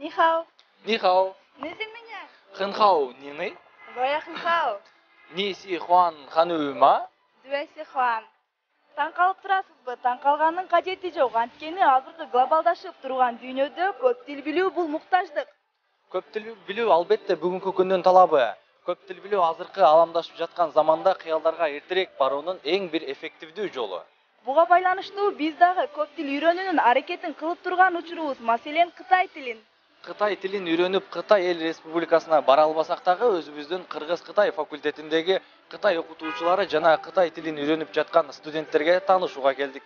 你好，你好，你姓名呀？很好，你呢？我也很好。你喜欢韩语吗？对，喜欢。Таң калып турасызбы? Таң калганның кажети жок. Анткени азыркы глобалдашып турган дүйнөдө көп тил билүү бул муктаждык. Көп тил билүү албетте бүгүнкү күндүн талабы. Көп тил билүү азыркы аламдашып жаткан заманда кыялдарга эртерээк баруунун эң бир эффективдүү жолу. Буга байланыштуу биз дагы көп тил үйрөнүүнүн аракетин кылып турган учурубуз. Маселен, Кытай тилин. Кытай тилин үйрөнүп Кытай эл республикасына бара албасак дагы өзүбүздүн Кыргыз-Кытай факультетиндеги Кытай окутуучулары жана Кытай тилин үйрөнүп жаткан студенттерге таанышууга келдик.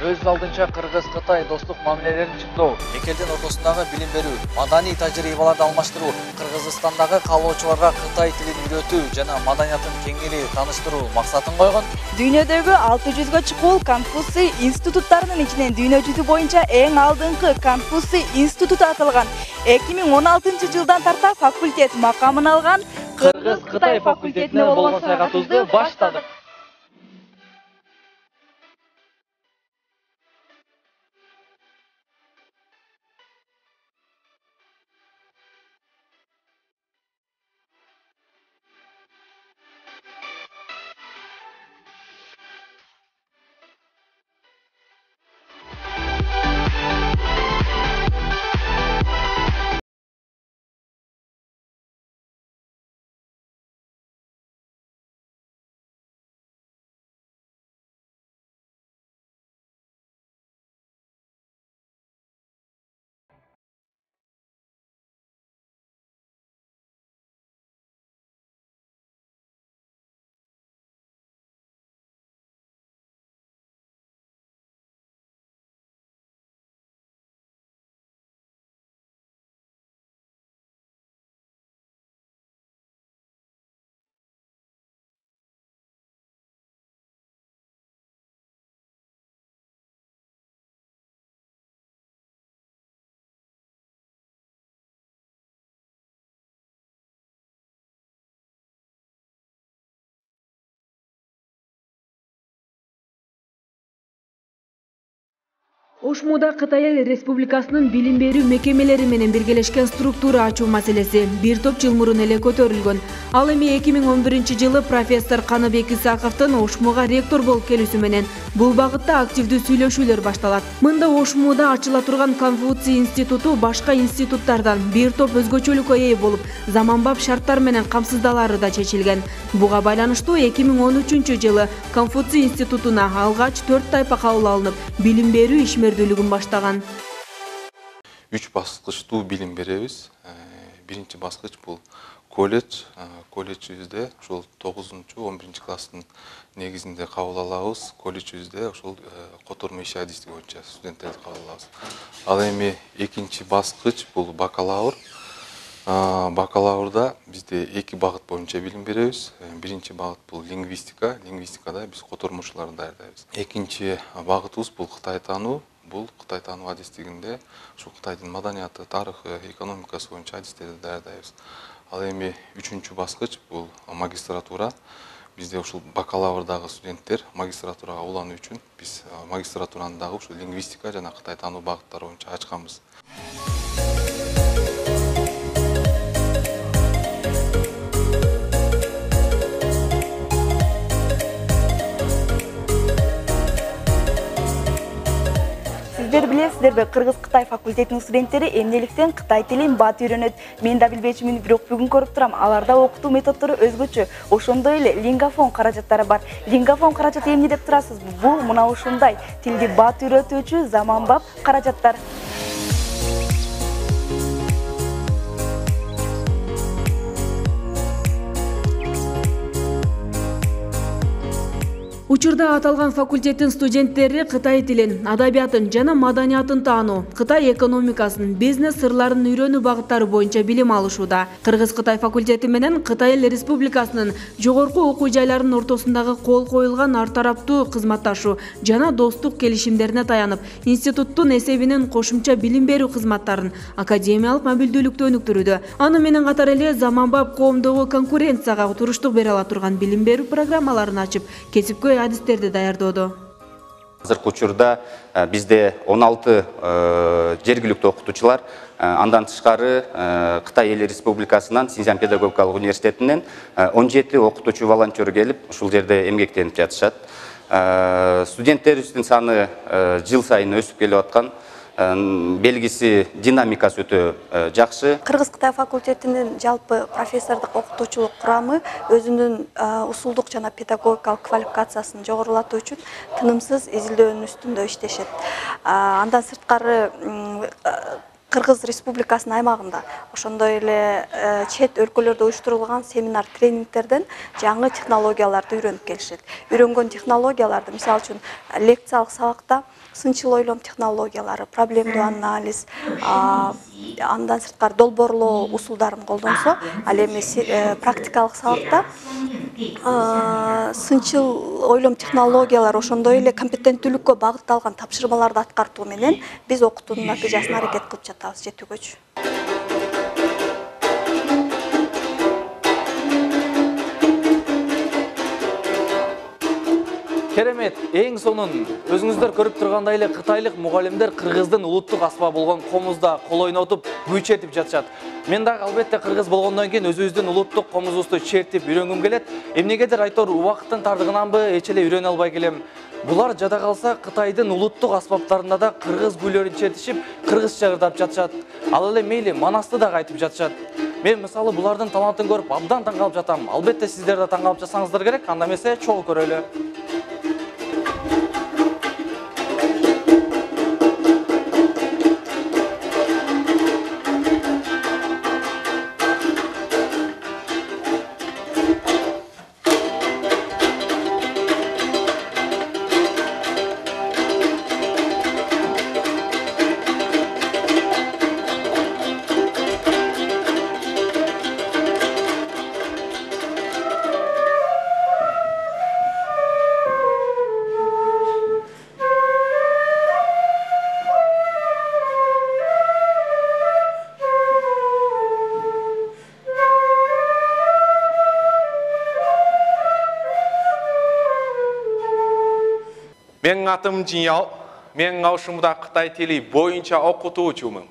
Өз алдынча Кыргыз-Кытай достук мамилелерин чыңдоо, эки элдин ортосундагы билим берүү, маданий тажрыйбаларды алмаштыруу, Кыргызстандагы каалоочуларга Кытай тилин үйрөтүү жана маданиятын кеңири тааныштыруу максатын койгон. Дүйнөдөгү 600гө чукул Конфуций институттарынын ичинен дүйнө жүзү боюнча эң алдыңкы Конфуций институту аталган. 2016-жылдан тарта факультет макамын алган Кыргыз-Кытай факультетине болгон саякатыбызды баштадык. Ошмуда Кытай Эл Республикасынын билим берүү мекемелери менен биргелешкен структура ачуу маселеси бир топ жыл мурун эле көтөрүлгөн. Ал эми 2011-жылы профессор Каныбек Исаковдун Ошмуга ректор болуп келүүсү менен бул багытта активдүү сүйлөшүүлөр башталат. Мында Ошмуда ачыла турган Конфуций институту башка институттардан бир топ өзгөчөлүккө ээ болуп, заманбап шарттар менен камсыздалары да чечилген. Буга байланыштуу 2013-жылы Конфуций институтуна алгач 4 тайпа кабыл алынып, билим берүү ишмердүүлүгүн баштаган. 3 баскычтуу билим беребиз. Биринчи баскыч бул колледж. Колледжибизде ошол 9-11 класстын негизинде кабыл алабыз. Колледжибизде ошол котормо иш адистиги боюнча студенттерди кабыл алабыз. Ал эми экинчи баскыч бул бакалавр. Бакалаврда бизде 2 багыт боюнча билим беребиз. Биринчи багыт бул лингвистика. Лингвистикада биз котормочуларды даярдайбыз. Экинчи багытыбыз бул Кытай таануу. Бул Кытай таануу адистигинде ошол Кытайдын маданияты, тарыхы, экономикасы боюнча адистерди даярдайбыз. Ал эми үчүнчү баскыч бул магистратура. Бизде ушул бакалаврдагы студенттер магистратурага улануу үчүн биз магистратураны дагы ушул лингвистика жана Кытай таануу багыттары боюнча ачканбыз. Сиздер билесиздерби, Кыргыз-Кытай факультетинин студенттери эмнеликтен Кытай тилин бат үйрөнөт. Мен да билбечимин, бирок бүгүн көрүп турам, аларда окутуу методдору өзгөчө. Ошондой эле лингафон каражаттары бар. Лингафон каражаты эмне деп турасызбы? Бул мына ушундай тилди бат үйрөтүүчү заманбап каражаттар. Учурда аталган факультеттин студенттери Кытай тилин, адабиятын жана маданиятын таануу, Кытай экономикасын, бизнес сырларын үйрөнүү багыттары боюнча билим алышууда. Кыргыз-Кытай факультети менен Кытай Эл Республикасынын жогорку окуу жайларынын ортосундагы кол коюлган ар тараптуу кызматташуу жана достук келишимдерине таянып, институттун эсебинен кошумча билим берүү кызматтарын академиялык мобилдүүлүктү өнүктүрүүдө. Аны менен катар эле заманбап коомдогу конкуренцияга туруштук бере ала турган билим берүү программаларын ачып, кесипкөй адистерди даярдоодо. Азыркы учурда бизде 16 жергиликтүү окутуучулар, андан тышкары Кытай Эл Республикасынан Синьцзян педагогикалык университетинен 17 окутуучу волонтер келип, ушул жерде эмгектенип жатышат. Студенттерибиздин саны жыл сайын өсүп келип аткан. Белгиси динамикасы өтө жакшы. Кыргыз-Кытай факультетинин жалпы профессордук окутуучулук курамы өзүнүн усулдук жана педагогикалык квалификациясын жогорулатуу үчүн тынымсыз изилдөөнүн үстүндө иштешет. Андан сырткары Кыргыз Республикасынын аймагында ошондой эле чет өлкөлөрдө уюштурулган семинар тренингтерден жаңы технологияларды үйрөнүп келишет. Үйрөнгөн технологияларды, мисалы үчүн лекциялык сабакта сынчыл ойлом технологиялары, проблемдүү анализ, андан сырткары долбоорлоо усулдарын колдонсо, ал эми практикалык сабакта сынчыл ойлом технологиялары ошондой эле компетенттүүлүккө багытталган тапшырмаларды аткартуу менен биз окутуунун натыйжасын аракет кылып жатабыз жетүүгөчү. Керемет, эң сонун өзүңүздөр көрүп тургандай эле кытайлык мугалимдер кыргыздын улуттук аспабы болгон комузда кол ойнотуп, күй чертип жатышат. Мен дагы албетте кыргыз болгондон кийин өзүбүздүн улуттук комузубузду чертип үйрөнгүм келет. Эмнегедир айтор убакыттын тардыгынанбы эч эле үйрөнө албай келем. Булар жада калса Кытайдын улуттук аспаптарында да кыргыз күйлөрүн чертишип, кыргызча ырдап жатышат. Ал эле мейли манасты да айтып жатышат. Мен мисалы булардын талантын көрүп абдан таң калып жатам. Албетте сиздер да таң калып жатсаңыздар керек, анда эмесе чогуу көрөлү. Менин атым Жиньяо, мен аушымда Кытай тили боюнча окутуучумун.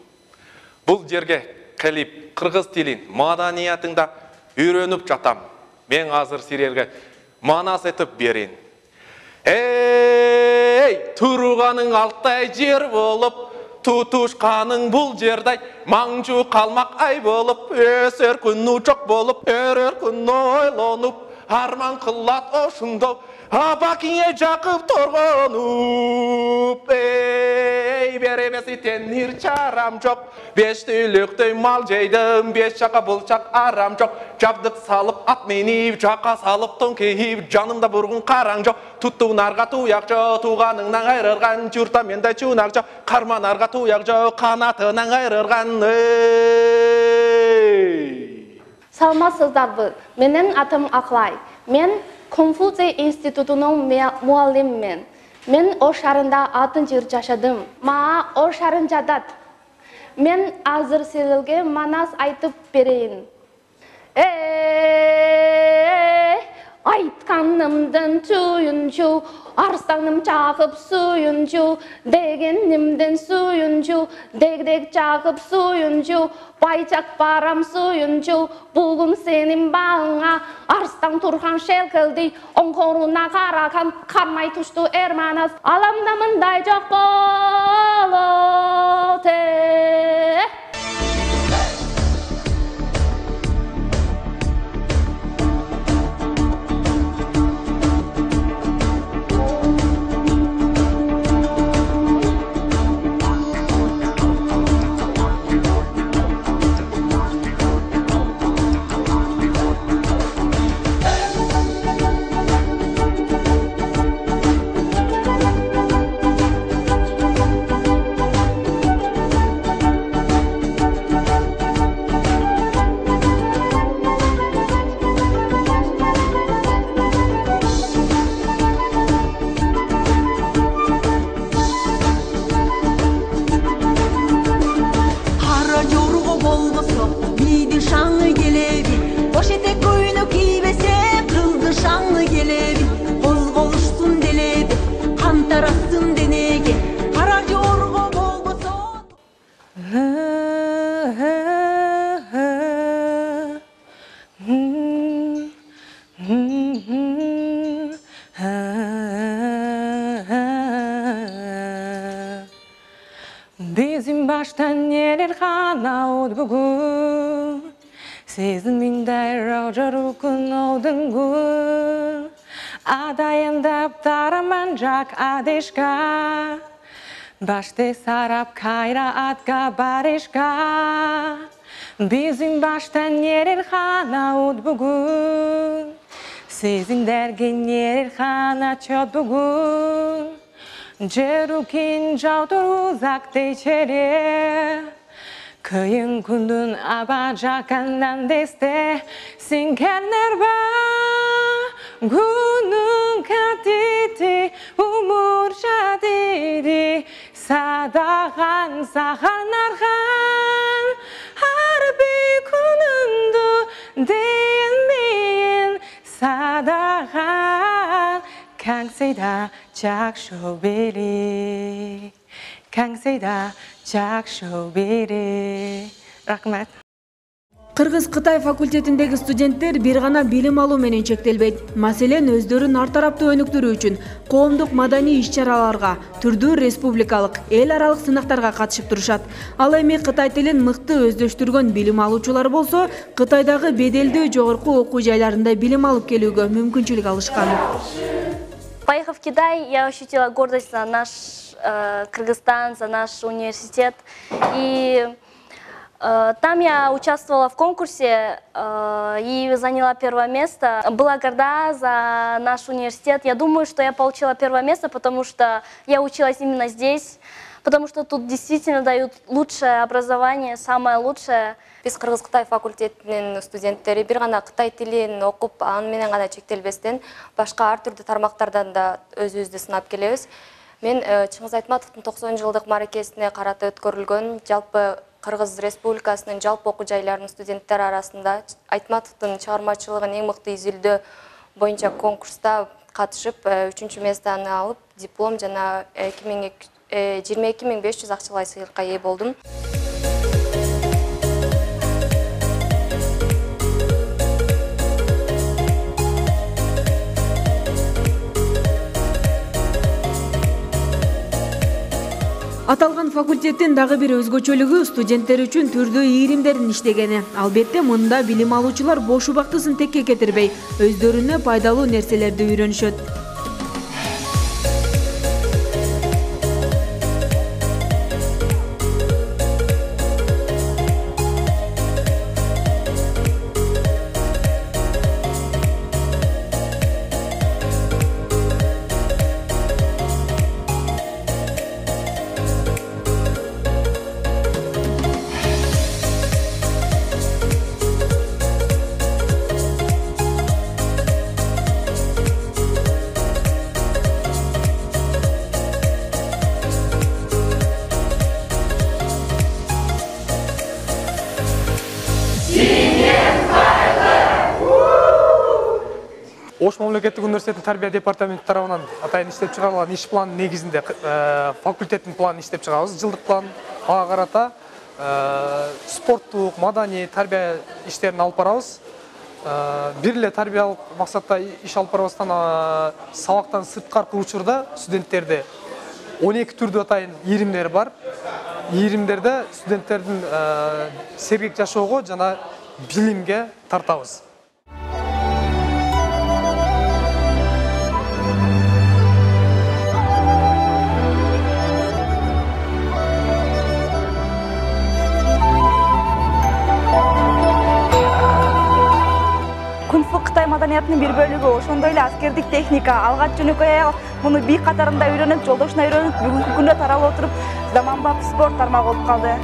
Бул жерге келип кыргыз тилин, маданиятында үйрөнүп жатам. Мен азыр силерге манас этип берейин. Эй, турганың алттай жер болуп, тутушканың бул жердай, маңжу калмак ай болуп, өсөр күн учак болуп, өрөр күн ойлонуп, арман кылат ошундо. Абакиңе жакып торгонуп, эй, беремеси тенир чарам жок. 5 түлүктөй мал жейдим, 5 жака булчак арам жок. Жабдык салып ат минип, жака салып тоңкейип, жанымда бургун караң жок. Туттунарга туяк жок, туганыңнан айрылган, журта менде чунак жок. Карманарга туяк жок, канатынан айрылган. Саламатсыздарбы, менин атым Аклай. Мен Конфуций институтунун муаллиммин. Мен Ош шаарында 6 жашадым. Маа Ош шаарын жадат. Мен азыр силерге манас айтып берейин. Айтканымдын түйүнчү, Arstanım çakıp suyuncu, degenimden suyuncu, deg çakıp suyuncu, bayçak baram suyuncu, bugün senin bağına Arslan Turhan şelkildi, onkoruna karakan, karmay tuştu ermanas, alamdamınday çok bolote. Bizim baştan yerir hanaud bugün, sizin minder rojarukun oldun gün. Adayındap taramanjak adişka, başta sarap kayra atka barışka. Bizim baştan yerir hanaud bugün, sizin dergen yerir hana çöp bugün. Jerukin jautor uzak değçeri, kıyın kundun abacakandan deste, sinkenler ba, gunun katiti, umur jadidi, sadahan sahanarhan, harbi kunundu değilmeyin, sadahan. Kang Seyda Chak Shobiri, Kang Seyda Chak Shobiri. Rahmat. Кыргыз-Кытай факультетиндеги студенттер бир гана билим алуу менен чектелбейт. Маселен, өздөрүн ар тараптуу өнүктүрүү үчүн коомдук маданий иш-чараларга, түрдүү республикалык, эл аралык сынактарга катышып турушат. Ал эми Кытай тилин мыкты өздөштүргөн билим алуучулар болсо, Кытайдагы беделдүү жогорку окуу жайларында билим алып келүүгө мүмкүнчүлүк алышкан. Поехав в Китай, я ощутила гордость за наш Кыргызстан, за наш университет. И там я участвовала в конкурсе и заняла первое место. Была горда за наш университет. Я думаю, что я получила первое место, потому что я училась именно здесь, потому что тут действительно дают лучшее образование, самое лучшее. Биз Кыргыз-Кытай факультетинин студенттери бир гана Кытай тилин окуп, аны менен гана чектелбестен, башка ар түрдүү тармактардан да өзүбүздү сынап келебиз. Мен Чыңгыз Айтматовдун 90-жылдык мааракесине карата өткөрүлгөн жалпы Кыргыз Республикасынын жалпы окуу жайларынын студенттери арасында Айтматовдун чыгармачылыгын эң мыкты изилдөө боюнча конкурста катышып, 3-место алып, диплом жана 22.500 акчалай сыйырка ээ болдум. Аталган факультеттин дагы бир өзгөчөлүгү студенттер үчүн түрдүү ийримдердин иштегени. Албетте, мында билим алуучулар бош убактысын текке кетирбей, өздөрүнө пайдалуу нерселерди үйрөнүшөт. Ош мамлекеттик университетинин тарбия департаменти тарабынан атайын иштеп чыгарылган иш планынын негизинде факультеттин планын иштеп чыгабыз. Жылдык план ага карата спорттук, маданий, тарбия иштерин алып барабыз. Бир эле тарбиялык максатта иш алып барбастан сабактан сырткаркы учурда студенттерди 12 түрдүү атайын ийримдер бар. Ийримдерде студенттердин сергек жашоого жана билимге тартабыз. Кунг-фу Кытай маданиятынын бир бөлүгү, ошондой эле аскердик техника. Алгач жөнөкөй аял муну бий катарында үйрөнүп, жолдошуна үйрөнүп, бүгүнкү күндө таралып отуруп, заманбап спорт тармагы болуп калды.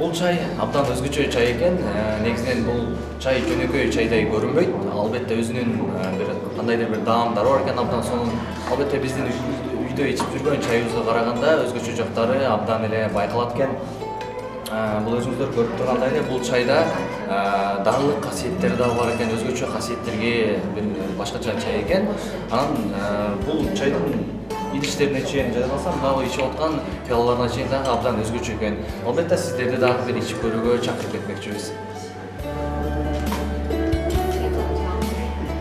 Бул чай абдан өзгөчө чай экен. Негизинен бул чай жөнөкөй чайдай көрүнбөйт. Албетте өзүнүн бир кандайдыр бир даамдары бар экен. Абдан сонун албетте биздин үйдө ичип жүргөн чайыбызга караганда өзгөчө жактары абдан эле байкалат экен. Бул өзүңүздөр көрүп тургандай эле бул чайда даарылык касиеттери да бар экен. Өзгөчө касиеттерге бир башкача чай экен. Анан бул чайдын идиштерине чейин жазылсам, дагы ичип аткан пиялаларына чейин дагы абдан өзгөчө экен. Албетте сиздерди дагы бир ичип көрүүгө чакырып кетмекчибиз.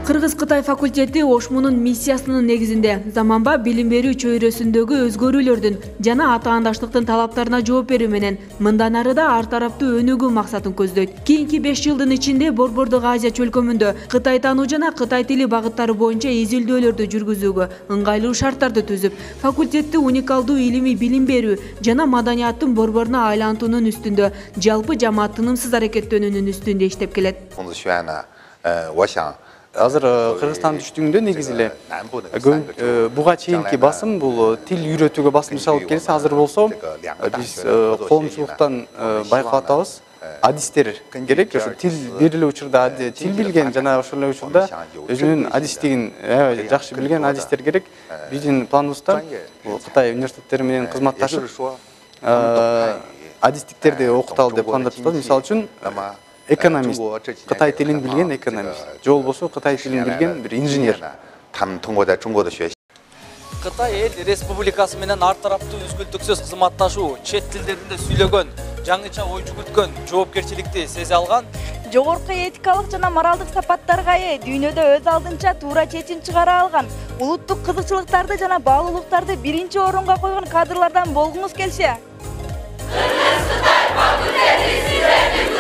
Кыргыз-Кытай факультети Ошмунун миссиясынын негизинде заманбап билим берүү чөйрөсүндөгү өзгөрүүлөрдүн жана атаандаштыктын талаптарына жооп берүү менен мындан ары да ар тараптуу өнүгүү максатын көздөйт. Кийинки 5 жылдын ичинде Борбордук Азия чөлкөмүндө Кытай таануу жана Кытай тили багыттары боюнча изилдөөлөрдү жүргүзүүгө ыңгайлуу шарттарды түзүп, факультетти уникалдуу илимий билим берүү жана маданияттын борборуна айлантуунун үстүндө, жалпы жамаат тынымсыз аракеттөнүүнүн үстүндө иштеп келет. Азыр Кыргызстан түштүгүндө негизи эле буга чейинки басым бул тил үйрөтүүгө басым жасалып келсе, азыр болсо биз коомчулуктан байкап атабыз. Адистер керек, ошо тил бир эле учурда тил билген жана ошол эле учурда өзүнүн адистигин аябай жакшы билген адистер керек. Биздин планыбызда Кытай университеттери менен кызматташып адистиктерди окуталы деп пландап жатабыз. Мисалы үчүн экономист, Кытай тилин билген экономист, же болбосо Кытай тилин билген бир инженер. Кытай эл республикасы менен ар тараптуу үзгүлтүксүз кызматташуу, чет тилдеринде сүйлөгөн, жаңыча ой жүгүрткөн, жоопкерчиликти сезе алган, жогорку этикалык жана моралдык сапаттарга ээ, дүйнөдө өз алдынча туура чечим чыгара алган, улуттук кызыкчылыктарды жана баалуулуктарды биринчи орунга койгон кадрлардан болгуңуз келсе. Кыргыз-Кытай факультети